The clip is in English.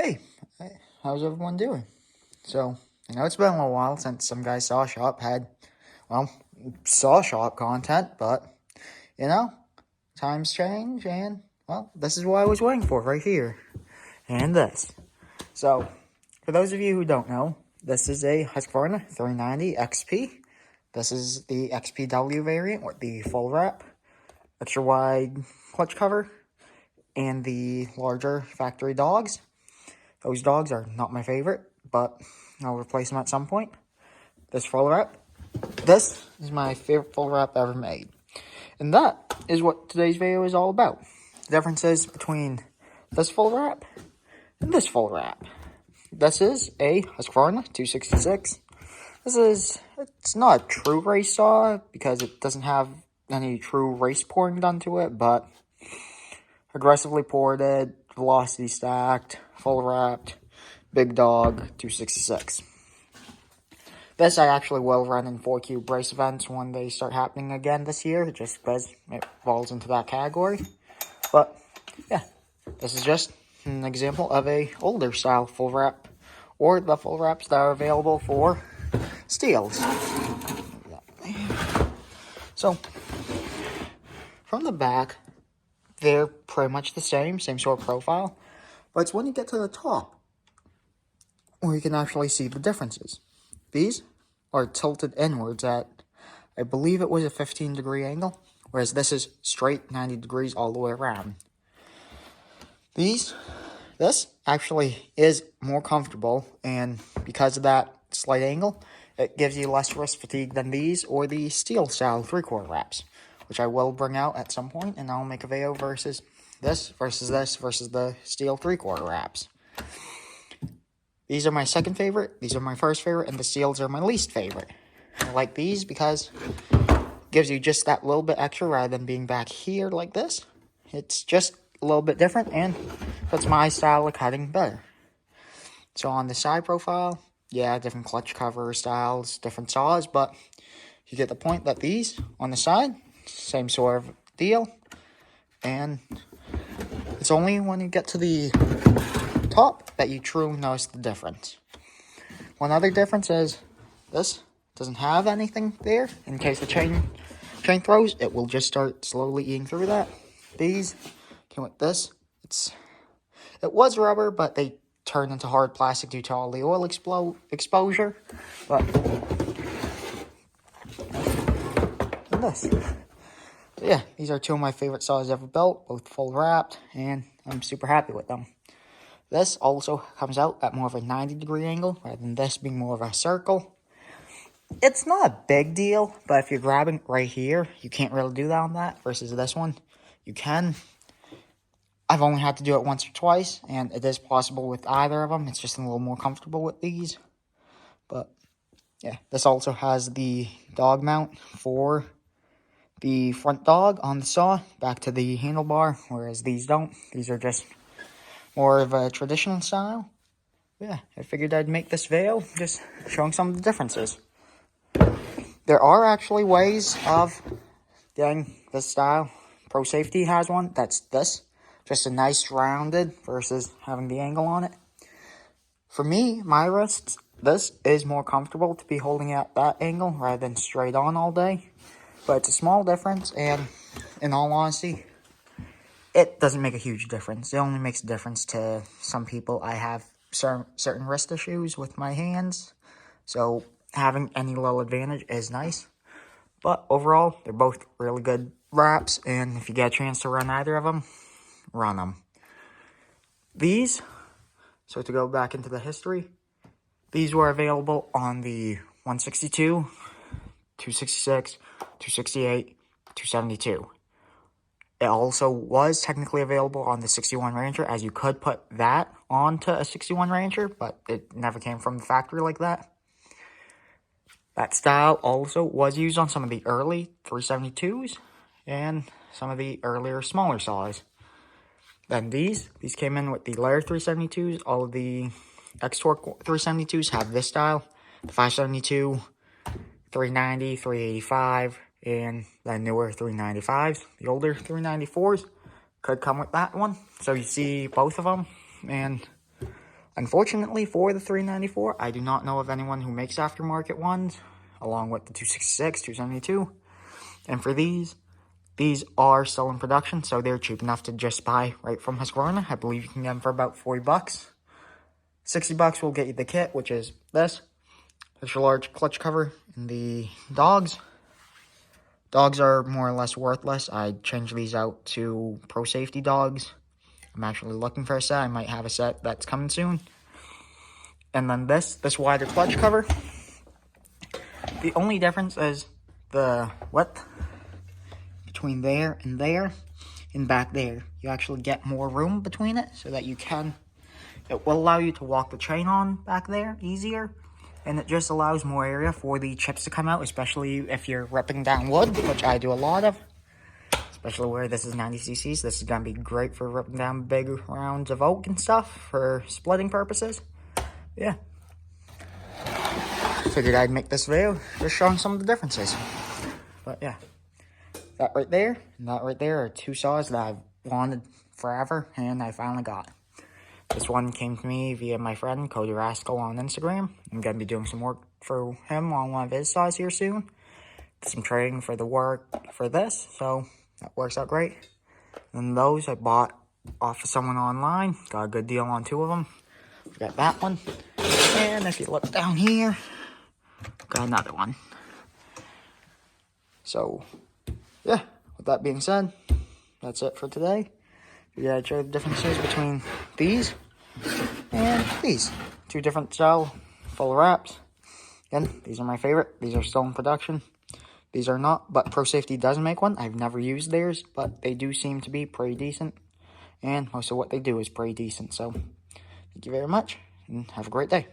Hey, how's everyone doing? So, I know it's been a little while since some guys Saw Shop Saw Shop content, but, you know, times change, and, well, this is what I was waiting for right here. And this. So, for those of you who don't know, this is a Husqvarna 390 XP. This is the XPW variant with the full wrap, extra wide clutch cover, and the larger factory dogs. Those dogs are not my favorite, but I'll replace them at some point. This full wrap. This is my favorite full wrap ever made. And that is what today's video is all about. The differences between this full wrap and this full wrap. This is a Husqvarna 266. It's not a true race saw because it doesn't have any true race pouring done to it, but aggressively ported, velocity stacked, full wrapped, big dog 266. This I actually will run in 4Q race events when they start happening again this year, just because it falls into that category. But, yeah, this is just an example of a older style full wrap, or the full wraps that are available for steels. So, from the back, they're pretty much the same sort of profile, but it's when you get to the top where you can actually see the differences. These are tilted inwards at, I believe it was a 15-degree angle, whereas this is straight 90 degrees all the way around. This actually is more comfortable, and because of that slight angle, it gives you less wrist fatigue than these or the steel style 3/4 wraps, which I will bring out at some point, and I'll make a video versus this versus the steel 3/4 wraps. These are my second favorite, these are my first favorite, and the steels are my least favorite. I like these because it gives you just that little bit extra rather than being back here like this. It's just a little bit different and puts my style of cutting better. So on the side profile, yeah, different clutch cover styles, different saws, but you get the point that these on the side, same sort of deal. And it's only when you get to the top that you truly notice the difference. One other difference is this doesn't have anything there. In case the chain throws, it will just start slowly eating through that. These came with this. It was rubber, but they turned into hard plastic due to all the oil exposure. But and this. Yeah, these are two of my favorite saws ever built, both full wrapped, and I'm super happy with them. This also comes out at more of a 90-degree angle, rather than this being more of a circle. It's not a big deal, but if you're grabbing right here, you can't really do that on that, versus this one. You can. I've only had to do it once or twice, and it is possible with either of them. It's just a little more comfortable with these. But, yeah, this also has the dog mount for the front dog on the saw, back to the handlebar, whereas these don't. These are just more of a traditional style. Yeah, I figured I'd make this video just showing some of the differences. There are actually ways of getting this style. Pro Safety has one that's this. Just a nice rounded versus having the angle on it. For me, my wrists, this is more comfortable to be holding at that angle rather than straight on all day. But it's a small difference, and in all honesty, it doesn't make a huge difference. It only makes a difference to some people. I have certain wrist issues with my hands, so having any little advantage is nice. But overall, they're both really good wraps, and if you get a chance to run either of them, run them. These, so to go back into the history, these were available on the 162, 266, 268, 272. It also was technically available on the 61 Ranger, as you could put that onto a 61 Ranger, but it never came from the factory like that. That style also was used on some of the early 372s and some of the earlier smaller saws. Then these came in with the layer 372s. All of the X-Torque 372s have this style. The 572, 390, 385, and the newer 395s. The older 394s could come with that one. So you see both of them, and Unfortunately, for the 394, I do not know of anyone who makes aftermarket ones, along with the 266, 272. And for these are still in production, so they're cheap enough to just buy right from Husqvarna. I believe you can get them for about 40 bucks. 60 bucks will get you the kit, which is this extra large clutch cover. And the dogs are more or less worthless. I changed these out to Pro Safety dogs. I'm actually looking for a set. I might have a set that's coming soon. And then this wider clutch cover. The only difference is the width between there and back there. You actually get more room between it so that it will allow you to walk the chain on back there easier. And it just allows more area for the chips to come out, especially if you're ripping down wood, which I do a lot of. Especially where this is 90cc's. This is going to be great for ripping down big rounds of oak and stuff for splitting purposes. Yeah. Figured I'd make this video just showing some of the differences. But yeah. That right there and that right there are two saws that I've wanted forever and I finally got. This one came to me via my friend Cody Rascal on Instagram. I'm going to be doing some work for him on one of his saws here soon. Some trading for the work for this, so that works out great. And those I bought off of someone online. Got a good deal on two of them. Got that one. And if you look down here, got another one. So, yeah, with that being said, that's it for today. Yeah, I showed the differences between these and these. Two different style full wraps. Again, these are my favorite. These are still in production. These are not, but Pro Safety does make one. I've never used theirs, but they do seem to be pretty decent. And most of what they do is pretty decent. So, thank you very much, and have a great day.